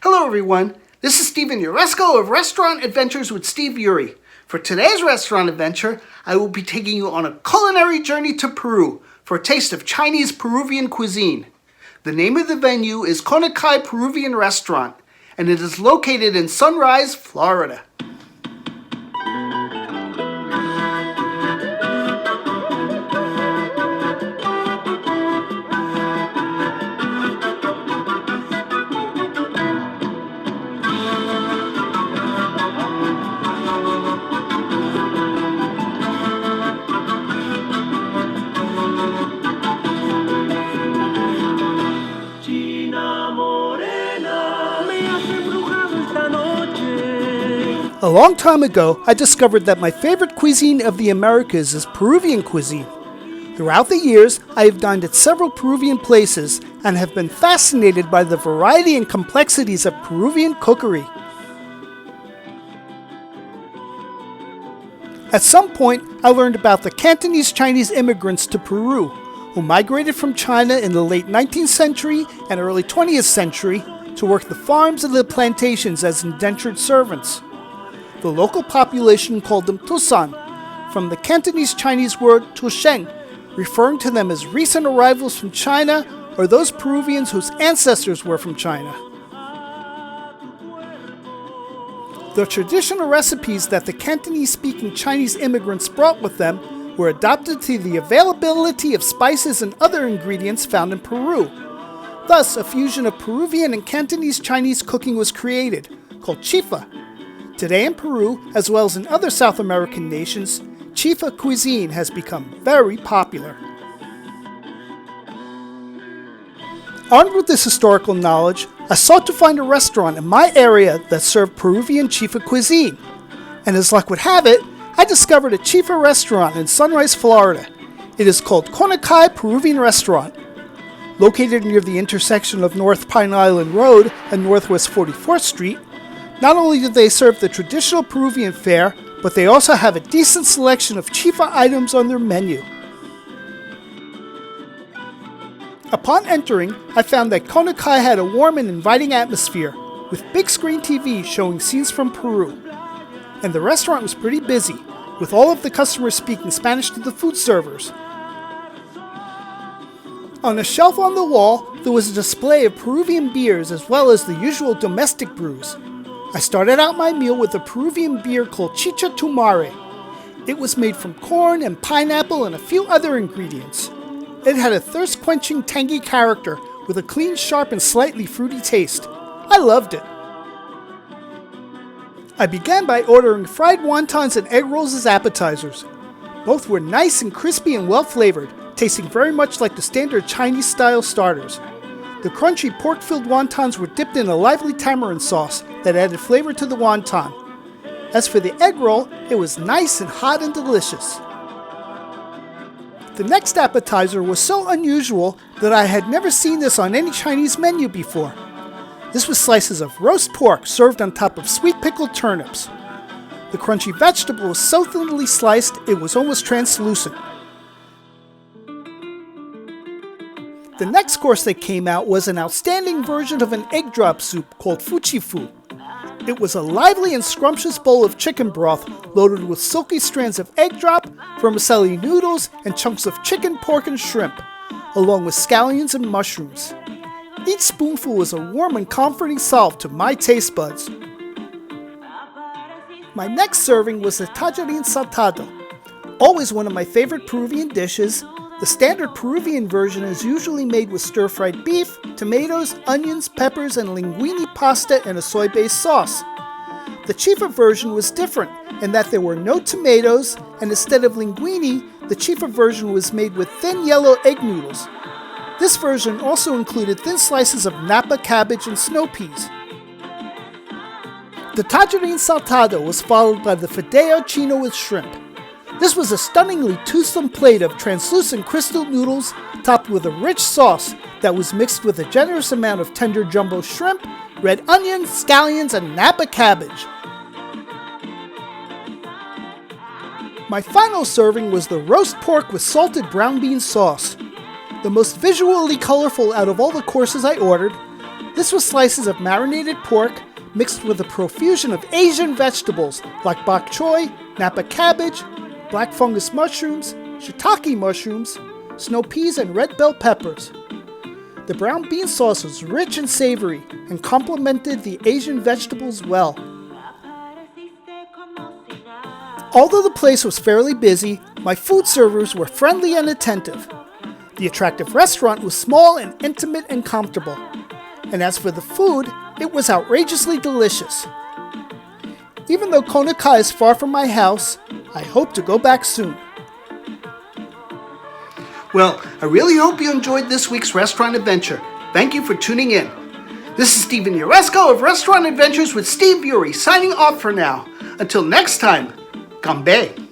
Hello everyone, this is Steven Uresco of Restaurant Adventures with Steve Uri. For today's restaurant adventure, I will be taking you on a culinary journey to Peru for a taste of Chinese Peruvian cuisine. The name of the venue is Konakai Peruvian Restaurant, and it is located in Sunrise, Florida. A long time ago, I discovered that my favorite cuisine of the Americas is Peruvian cuisine. Throughout the years, I have dined at several Peruvian places and have been fascinated by the variety and complexities of Peruvian cookery. At some point, I learned about the Cantonese Chinese immigrants to Peru, who migrated from China in the late 19th century and early 20th century to work the farms and the plantations as indentured servants. The local population called them Tusan, from the Cantonese Chinese word Tusheng, referring to them as recent arrivals from China or those Peruvians whose ancestors were from China. The traditional recipes that the Cantonese-speaking Chinese immigrants brought with them were adapted to the availability of spices and other ingredients found in Peru. Thus, a fusion of Peruvian and Cantonese Chinese cooking was created, called Chifa. Today in Peru, as well as in other South American nations, Chifa cuisine has become very popular. Armed with this historical knowledge, I sought to find a restaurant in my area that served Peruvian Chifa cuisine. And as luck would have it, I discovered a Chifa restaurant in Sunrise, Florida. It is called Konakai Peruvian Restaurant. Located near the intersection of North Pine Island Road and Northwest 44th Street, not only do they serve the traditional Peruvian fare, but they also have a decent selection of Chifa items on their menu. Upon entering, I found that Konakai had a warm and inviting atmosphere, with big screen TVs showing scenes from Peru. And the restaurant was pretty busy, with all of the customers speaking Spanish to the food servers. On a shelf on the wall, there was a display of Peruvian beers as well as the usual domestic brews. I started out my meal with a Peruvian beer called Chicha Tumare. It was made from corn and pineapple and a few other ingredients. It had a thirst-quenching tangy character with a clean, sharp, and slightly fruity taste. I loved it. I began by ordering fried wontons and egg rolls as appetizers. Both were nice and crispy and well-flavored, tasting very much like the standard Chinese-style starters. The crunchy pork-filled wontons were dipped in a lively tamarind sauce that added flavor to the wonton. As for the egg roll, it was nice and hot and delicious. The next appetizer was so unusual that I had never seen this on any Chinese menu before. This was slices of roast pork served on top of sweet pickled turnips. The crunchy vegetable was so thinly sliced it was almost translucent. The next course that came out was an outstanding version of an egg drop soup called fuchifu. It was a lively and scrumptious bowl of chicken broth loaded with silky strands of egg drop, vermicelli noodles, and chunks of chicken, pork, and shrimp, along with scallions and mushrooms. Each spoonful was a warm and comforting salve to my taste buds. My next serving was the TALLARIN SALTADO. Always one of my favorite Peruvian dishes, the standard Peruvian version is usually made with stir-fried beef, tomatoes, onions, peppers, and linguine pasta and a soy-based sauce. The Chifa version was different in that there were no tomatoes, and instead of linguine, the Chifa version was made with thin yellow egg noodles. This version also included thin slices of napa cabbage and snow peas. The TALLARIN SALTADO was followed by the FIDEO CHINO with shrimp. This was a stunningly toothsome plate of translucent crystal noodles topped with a rich sauce that was mixed with a generous amount of tender jumbo shrimp, red onions, scallions, and napa cabbage. My final serving was the roast pork with salted brown bean sauce. The most visually colorful out of all the courses I ordered, This was slices of marinated pork mixed with a profusion of Asian vegetables like bok choy, napa cabbage, black fungus mushrooms, shiitake mushrooms, snow peas, and red bell peppers. The brown bean sauce was rich and savory and complemented the Asian vegetables well. Although the place was fairly busy, my food servers were friendly and attentive. The attractive restaurant was small and intimate and comfortable. And as for the food, it was outrageously delicious. Even though Konakai is far from my house, I hope to go back soon. Well, I really hope you enjoyed this week's restaurant adventure. Thank you for tuning in. This is Steven Uresco of Restaurant Adventures with Steve Bury, signing off for now. Until next time, Ganbei.